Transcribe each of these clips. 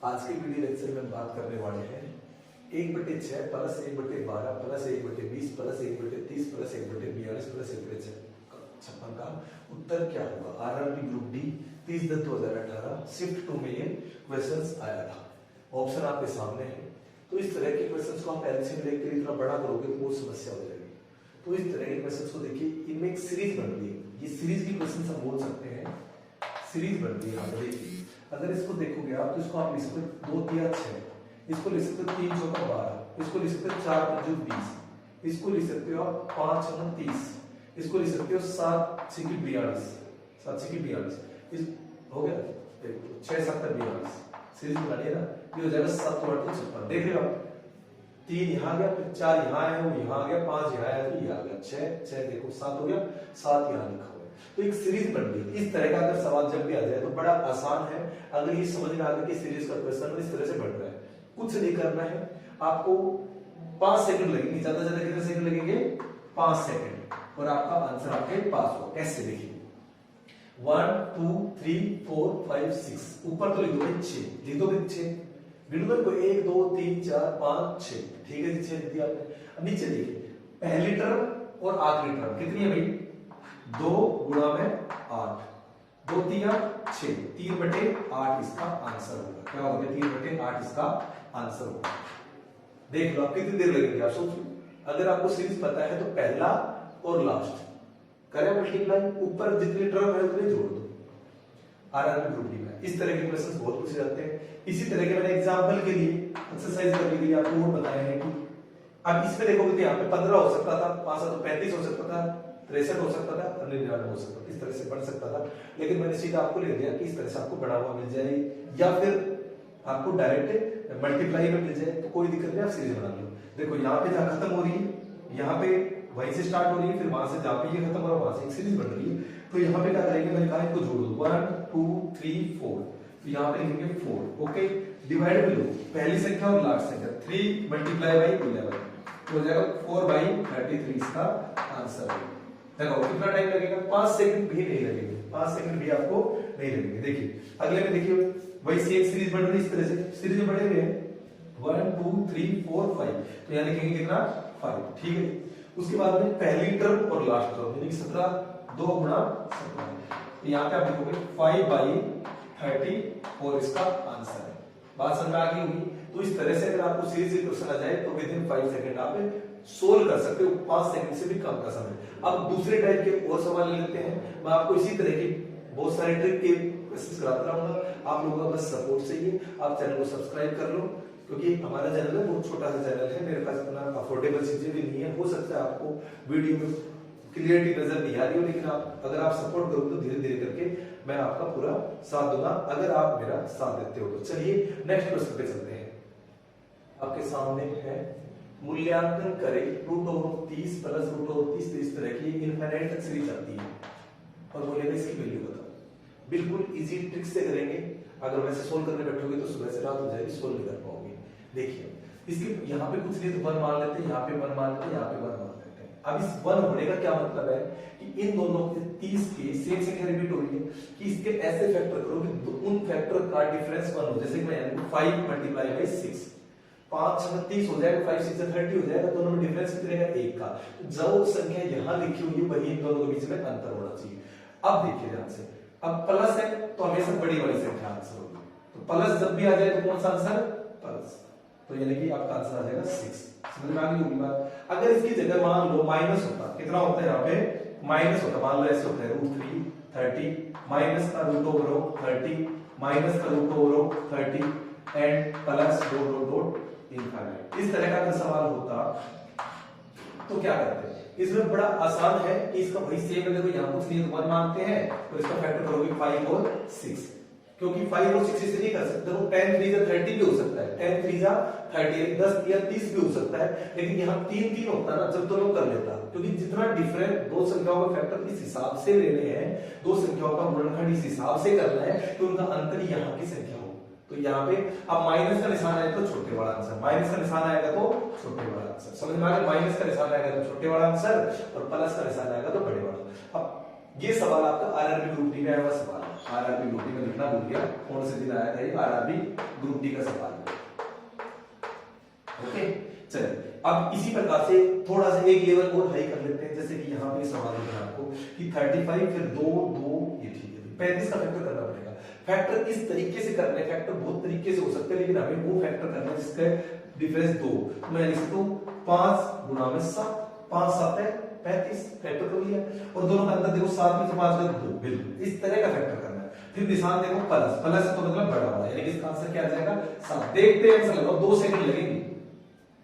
आज के video lecture में हम बात करने वाले हैं 1/6 plus 1/12 plus 1/20 plus 1/30 plus 1/42 plus 1/56 का उत्तर क्या होगा। आरआरबी ग्रुप डी 30/10/2018 शिफ्ट 2 में ये क्वेश्चंस आया था। ऑप्शन आपके सामने है। तो इस तरह के क्वेश्चंस को आप एलसीएम लेकर इतना बड़ा करोगे तो बहुत समस्या हो जाएगी। तो इस तरह के क्वेश्चंस को देखिए, इनमें एक सीरीज बन रही है। ये सीरीज की क्वेश्चंस हम बोल सकते हैं, सीरीज बन रही है। यहाँ पे देखिए, अगर इसको देखोगे आप तो इसको आप लिख सकते हो 2 3 6, इसको लिख सकते हो 3 4 12, इसको लिख सकते हो 4 5 20, इसको लिख सकते हो आप 5 9 30, इसको लिख सकते हो 7 6 42, 7 6 42, इस हो गया 6 7 42। सीरीज बनानी है ना, ये हो जाएगा 7 8 56। देख रहे हो आप, 3 यहाँ गया, फिर 4 यहाँ है, वो यहाँ आ गया, 5 यहाँ आया, तो ये आ गया 6 देखो 7 हो गया, 7 यहाँ लिखा हुआ है। तो एक सीरीज बन गई। इस तरह का अगर सवाल जब भी आ जाए तो बड़ा आसान है। अगर ये समझ में आ गया कि सीरीज का क्वेश्चन इस तरह से बन रहा है, कुछ नहीं करना है आपको। 5 सेकंड लगेंगे, ज्यादा ज्यादा कितने सेकंड लगेंगे, 5 सेकंड, और आपका आंसर आपके पास होगा। कैसे देखिए, 1 2 3 4 5 6, ऊपर तो लिख दो 6, लिख दो 6, गिनो को 1 2 3 4 5 6, ठीक है जी 6 लिख दिया आपने। अब नीचे देखिए, पहली टर्म और आखिरी टर्म कितनी है भाई, 2 गुणा में 8, 2 3 6, 3/8 इसका आंसर होगा। क्या होगा, 3/8 इसका आंसर होगा। देख लो आप कितनी देर लगेगी, आप सोचो। अगर आपको सीरीज पता है तो पहला और लास्ट करें मल्टीप्लाई, ऊपर जितनी टर्म है उतनी जोड़ दो। आरआरबी ग्रुप डी में इस तरह के क्वेश्चंस बहुत पूछे जाते हैं। इसी तरह के मैंने एग्जांपल के लिए, एक्सरसाइज करने के लिए आपको और बताया है कि अब इसमें देखोगे तो यहाँ पे 15 हो सकता था, 5 तो 35 हो सकता था, 63 हो सकता था, 99 हो सकता था, इस तरह से बन सकता था। लेकिन मैंने सीधा आपको ले दिया कि इस तरह से आपको बना हुआ मिल जाए, या फिर आपको डायरेक्ट मल्टीप्लाई में मिल जाए, तो कोई दिक्कत नहीं, आप सीरीज बना लो। देखो यहाँ पे जहाँ खत्म हो रही है, यहाँ पे वहीं से स्टार्ट हो रही है, फिर वहां से जहाँ पे ये खत्म हो रहा है वहां से एक सीरीज बन रही है। तो यहाँ पे क्या करेंगे, मैंने कहा इनको जोड़ दो, 1 2 3 4, तो यहाँ पे लिखेंगे 4। ओके, डिवाइड में लो पहली संख्या और लास्ट संख्या, 3 मल्टीप्लाई बाई 11, तो हो जाएगा 4/33 इसका आंसर है। देखो कितना टाइम लगेगा, 5 सेकंड भी नहीं लगेंगे, 5 सेकंड भी आपको नहीं लगेंगे। देखिए अगले में देखिए, वही से एक सीरीज बन रही है, इस तरह से सीरीज में बने हुए हैं 1 2 3 4 5, तो यहाँ लिखेंगे कितना 5, ठीक है। उसके बाद में पहली टर्म और लास्ट टर्म यानी कि 17, 2 गुणा 17, तो यहाँ पे आप लिखोगे 5/30 और इसका आंसर है। बात समझ में आ गई होगी। तो इस तरह से अगर आपको सीरीज क्वेश्चन आ जाए तो विद इन 5 सेकंड आप सोल्व कर सकते हो, 5 सेकंड से भी कम का समय। अब दूसरे टाइप के और सवाल ले लेते हैं। मैं आपको इसी तरह की बहुत सारे ट्रिक के क्वेश्चंस कराता रहूंगा। आप लोगों का बस सपोर्ट चाहिए, आप चैनल को सब्सक्राइब कर लो, क्योंकि हमारा चैनल है बहुत छोटा सा चैनल है, मेरे पास इतना अफोर्डेबल चीजें भी नहीं है। हो सकता है आपको वीडियो में क्लियरिटी नजर नहीं आ रही हो, लेकिन आप अगर आप सपोर्ट करोगे तो धीरे धीरे करके मैं आपका पूरा साथ दूंगा, अगर आप मेरा साथ देते हो तो। चलिए नेक्स्ट क्वेश्चन पे चलते हैं। आपके सामने है, मूल्यांकन करें √30 प्लस √30, तो इस तरह की इनफाइनाइट तक सीरीज आती है और बोलेगा इसकी वैल्यू बताओ। बिल्कुल इजी ट्रिक से करेंगे। अगर वैसे सोल्व करने बैठोगे तो सुबह से रात हो जाएगी, सोल्व नहीं कर पाओगे। देखिए इसके यहाँ पे कुछ नहीं तो 1 मान लेते हैं, यहाँ पे 1 मान लेते हैं, यहाँ पे 1 मान लेते हैं। अब इस 1 होने का क्या मतलब है कि इन दोनों के 30 के सेम संख्या रिपीट हो रही है, कि इसके ऐसे फैक्टर करो कि उन फैक्टर का डिफरेंस 1 हो। जैसे कि मैं 5 मल्टीप्लाई बाई 6, 5 6 30 हो जाएगा, 5 6 30 हो जाएगा, दोनों में डिफरेंस कितने का 1 का। जो संख्या यहाँ लिखी हुई है वही इन दोनों के बीच में अंतर होना चाहिए। अब देखिए ध्यान से, अब प्लस है तो हमेशा बड़ी वाली संख्या आंसर होगी, तो प्लस जब भी आ जाए तो कौन सा आंसर, प्लस, तो यानी कि आपका आंसर आ जाएगा 6। समझ में आ गई होगी बात। अगर इसकी जगह मान लो माइनस होता, कितना होता है यहाँ पे माइनस होता, मान लो ऐसे होता है √3 30 माइनस का √30 माइनस का √30 एंड प्लस इनफाइनाइट, इस तरह का अगर सवाल होता तो क्या करते हैं। इसमें बड़ा आसान है कि इसका वही सेम है। देखो यहाँ कुछ नहीं 1 मानते हैं तो इसका फैक्टर करोगे 5 और 6, क्योंकि 5 और 6 से नहीं कर सकते। देखो 10 3 जा 30 भी हो सकता है, 10 3 जा 30, 10 या 30 भी हो सकता है, लेकिन यहाँ 3 3 होता ना जब दोनों कर लेता, क्योंकि जितना डिफरेंट दो संख्याओं का फैक्टर इस हिसाब से लेने हैं, दो संख्याओं का गुणनखंड इस हिसाब से करना है कि उनका अंतर यहाँ की संख्या हो। तो यहाँ पे अब माइनस का निशान आएगा तो छोटे वाला आंसर, माइनस का निशान आएगा तो छोटे वाला आंसर। समझ में आ गया, माइनस का निशान आएगा तो छोटे वाला आंसर और प्लस का निशान आएगा तो बड़े वाला। अब ये सवाल आपका आरआरबी ग्रुप डी में आया हुआ सवाल है। आरआरबी ग्रुप डी में लिखना भूल गया, कौन से दिन आया था ये आरआरबी ग्रुप डी का सवाल है। ओके चलिए अब इसी प्रकार से थोड़ा सा एक लेवल और हाई कर लेते हैं, जैसे कि यहाँ पे सवाल दिख रहा है आपको कि 35 फिर 2 2 ये ठीक है 35 का फैक्टर करना पड़ेगा। फैक्टर इस तरीके से करना है, फैक्टर बहुत तरीके से हो सकते हैं लेकिन हमें वो फैक्टर करना है जिसका डिफरेंस 2, मैं लिख सकता हूँ 5 गुणा में 7, 5 7 है 35 फैक्टर कर लिया, और दोनों का अंतर देखो 7 में से 5 का 2, बिल्कुल इस तरह का फैक्टर करना है। फिर निशान देखो प्लस, प्लस तो मतलब बड़ा वाला, यानी इसका आंसर क्या आ जाएगा 7। देखते हैं आंसर लगाओ, 2 सेकंड लगेंगे,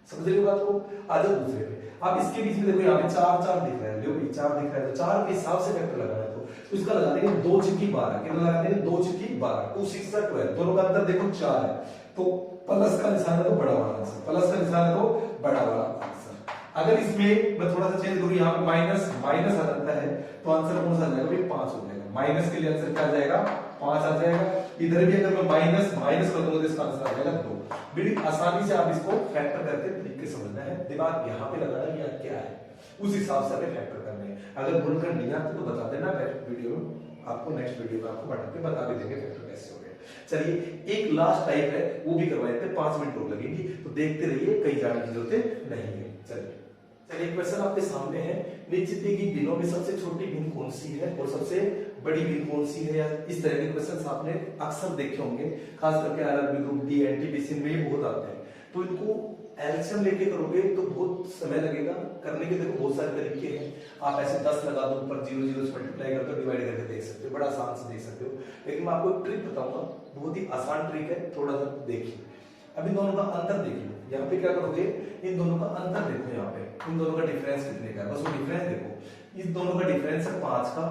समझ रहे हो बात को। आ जाओ दूसरे पे। अब इसके बीच में देखो यहाँ पे 4 4 दिख रहा है, देखो 4 दिख रहा है, तो 4 के हिसाब से फैक्टर लगाना है, तो इसका लगा देंगे 2 चिक्की 12, कितना लगा देंगे 2 चिक्की 12, 2 6 12, दोनों का अंतर देखो 4 है, तो प्लस का निशान है तो बड़ा वाला आंसर, प्लस का निशान है तो बड़ा वाला आंसर। अगर इसमें मैं थोड़ा सा चेंज करूं, यहाँ पे माइनस माइनस आ जाता है, तो आंसर कौन सा आ जाएगा भाई 5 हो जाएगा, माइनस के लिए आंसर क्या आ जाएगा 5 आ जाएगा। इधर भी अगर मैं माइनस माइनस कर दूंगा तो इसका आंसर आ जाएगा 2। बड़ी आसानी से आप इसको फैक्टर करके तरीके समझना है, दिमाग यहाँ पे लगाना है क्या है, उस हिसाब से हमें फैक्टर करने हैं। अगर भूलकर नहीं आते तो बता देना, वीडियो आपको नेक्स्ट वीडियो में आपको बता के बता भी देंगे फैक्टर कैसे हो गए। चलिए एक लास्ट टाइप है वो भी करवा देते हैं, 5 मिनट और लगेंगी, तो देखते रहिए, कहीं जाने की जरूरत नहीं है। चलिए क्वेश्चन आपके सामने है, निश्चित दी गई भिन्नों में सबसे छोटी भिन्न कौन सी है और सबसे बड़ी भिन्न कौन सी है, या इस तरह के क्वेश्चन आपने अक्सर देखे होंगे, खास करके आरआरबी ग्रुप डी एनटीपीसी में ये बहुत आते हैं। तो इनको एलसीएम लेके करोगे तो बहुत समय लगेगा करने के, देखो बहुत सारे तरीके हैं, आप ऐसे 10 लगा दो ऊपर 0 0 से मल्टीप्लाई कर दो, डिवाइड करके देख सकते हो, बड़ा आसान से देख सकते हो, लेकिन मैं आपको एक ट्रिक बताऊंगा, बहुत ही आसान ट्रिक है, थोड़ा सा देखिए। अब इन दोनों का अंतर देख लो, यहाँ पे क्या करोगे, इन दोनों का अंतर देखो, यहाँ पे इन दोनों का डिफरेंस कितने का है, बस वो डिफरेंस देखो, इस दोनों का डिफरेंस है 5 का,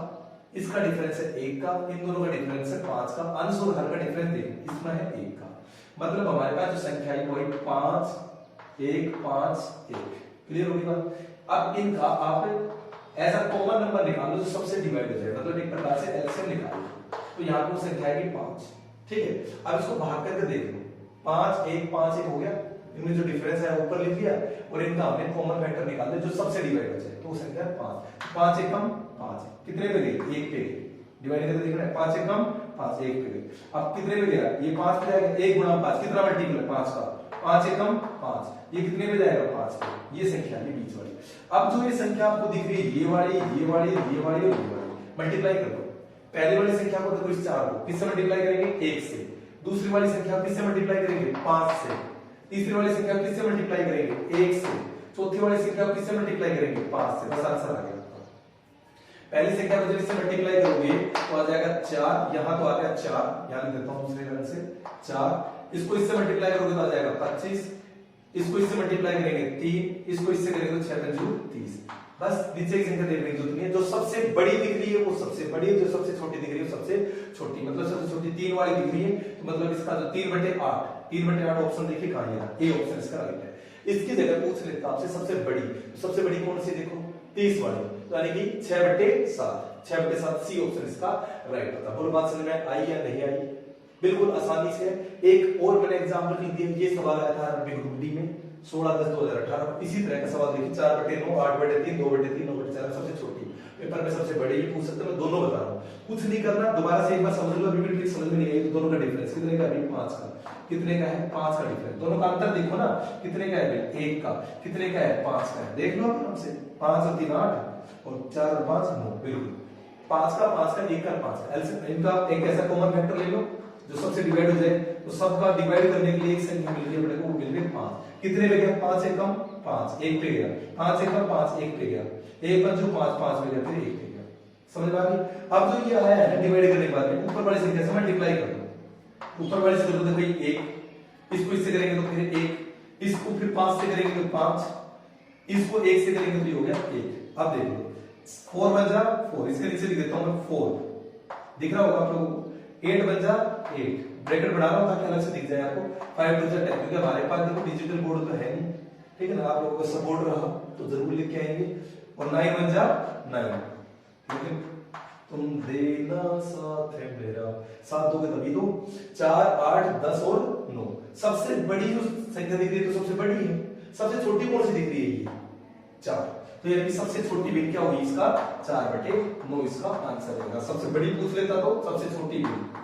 इसका डिफरेंस है 1 का, इन दोनों का डिफरेंस है 5 का, अंश और हर का डिफरेंस देखो, इसमें है 1 का, मतलब हमारे पास जो संख्या है वही 5 1 5 1। क्लियर होगी बात। अब इनका आप ऐसा कॉमन नंबर निकालो जो सबसे डिवाइड हो जाए, मतलब एक प्रकार से एलसीएम निकालो, तो यहाँ पर संख्या है 5, ठीक है। अब इसको भाग करके देख लो, 5 1 5 1 हो गया, इनमें जो डिफरेंस है ऊपर लिख दिया, और इनका हमने कॉमन फैक्टर निकाल दिया जो सबसे डिवाइड हो जाए, तो संख्या 5 5 1 5, कितने पे गई 1 पे, डिवाइड करके देखना है 5 1 5 1 पे गई। अब कितने पे गया, ये 5 पे जाएगा, 1 गुणा 5 कितना मल्टीपल है 5 का, 5 1 5, ये कितने पे जाएगा 5 पे, ये संख्या है बीच वाली। अब जो ये संख्या आपको दिख रही है, ये वाली ये वाली ये वाली और ये वाली, मल्टीप्लाई कर दो। पहले वाली संख्या को देखो, इस 4 को किससे मल्टीप्लाई करेंगे 1 से, दूसरी वाली संख्या किससे मल्टीप्लाई करेंगे 5 से, तीसरी वाली संख्या किससे मल्टीप्लाई करेंगे 1 से, चौथी वाली संख्या किससे मल्टीप्लाई करेंगे 5 से, बस आंसर आ गया। पहली संख्या को जब इससे मल्टीप्लाई करोगे तो आ जाएगा 4, यहां तो आ गया 4, यहां लिख देता हूं दूसरे रंग से 4, इसको इससे मल्टीप्लाई करोगे तो आ जाएगा 25, इसको इससे मल्टीप्लाई करेंगे 3, इसको इससे करेंगे तो 6 पंजू 30। बस नीचे की संख्या देखने की जरूरत नहीं है, जो सबसे बड़ी दिख रही है वो सबसे बड़ी है, जो सबसे छोटी दिख रही है सबसे छोटी, मतलब सबसे छोटी 3 वाली दिख रही है, तो मतलब इसका जो 3/8 3/8 ऑप्शन देखिए कहां है, ए ऑप्शन इसका राइट है। इसकी जगह पूछ लेता आपसे सबसे बड़ी, तो सबसे बड़ी कौन सी देखो 30 वाली, तो यानी कि 6/7 6/7 सी ऑप्शन इसका राइट होता है। बोलो बात समझ में आई या नहीं आई, बिल्कुल आसानी से। एक और मैंने एग्जांपल लिख दिया, ये सवाल आया था आरबी ग्रुप डी में 16/10/2018, इसी तरह का सवाल देखिए 4/9 8/3 2/3 9/4, सबसे छोटी, पेपर में सबसे बड़ी भी पूछ सकते हैं, मैं दोनों बता रहा हूं, कुछ नहीं करना, दोबारा से एक बार समझ लो, अभी भी समझ में नहीं आई तो दोनों का डिफरेंस कितने का है 5 का, कितने का है 5 का डिफरेंस, दोनों का अंतर देखो ना, कितने का है 1 का, कितने का है 5 का है, देख लो आराम से, 5 और 3 8 और 4 और 5 9, बिल्कुल 5 का 1 का 5 का, एलसीएम इनका एक ऐसा कॉमन फैक्टर ले लो जो सबसे डिवाइड हो जाए, तो सबका डिवाइड करने के लिए एक संख्या मिल रही है अपने को, वो मिल गई 5, कितने पे गया 5 1 5 1 पे गया, 5 1 5 1 पे गया, 1 5 5 5 पे गया, फिर 1 पे गया, समझ में आ गई। अब जो ये आया है ना डिवाइड करने के बाद में ऊपर वाली संख्या से मल्टीप्लाई कर दो, ऊपर वाली से करो तो भाई 1, इसको इससे करेंगे तो फिर 1, इसको फिर 5 से करेंगे तो 5, इसको 1 से करेंगे तो ये हो गया 1। अब देख लो 4 बन जा 4, इसके नीचे लिख देता हूं मैं 4, दिख रहा होगा आप लोगों को, 8 बन जा 8, ब्रैकेट बढ़ा रहा हूं ताकि अलग से दिख जाए आपको, 5 2 जा 10, क्योंकि हमारे पास देखो डिजिटल बोर्ड तो है नहीं, ठीक है ना, आप लोगों का सपोर्ट रहा तो जरूर लिख के आएंगे, और 9 बन जा 9, लेकिन तुम देना साथ है मेरा, साथ दोगे तभी तो, 4 8 10 और 9, सबसे बड़ी जो संख्या दिख रही है तो सबसे बड़ी है, सबसे छोटी कौन सी दिख रही है ये 4, तो यानी कि सबसे छोटी वेट क्या होगी इसका 4/9 इसका आंसर रहेगा। सबसे बड़ी पूछ लेता तो सबसे छोटी वेट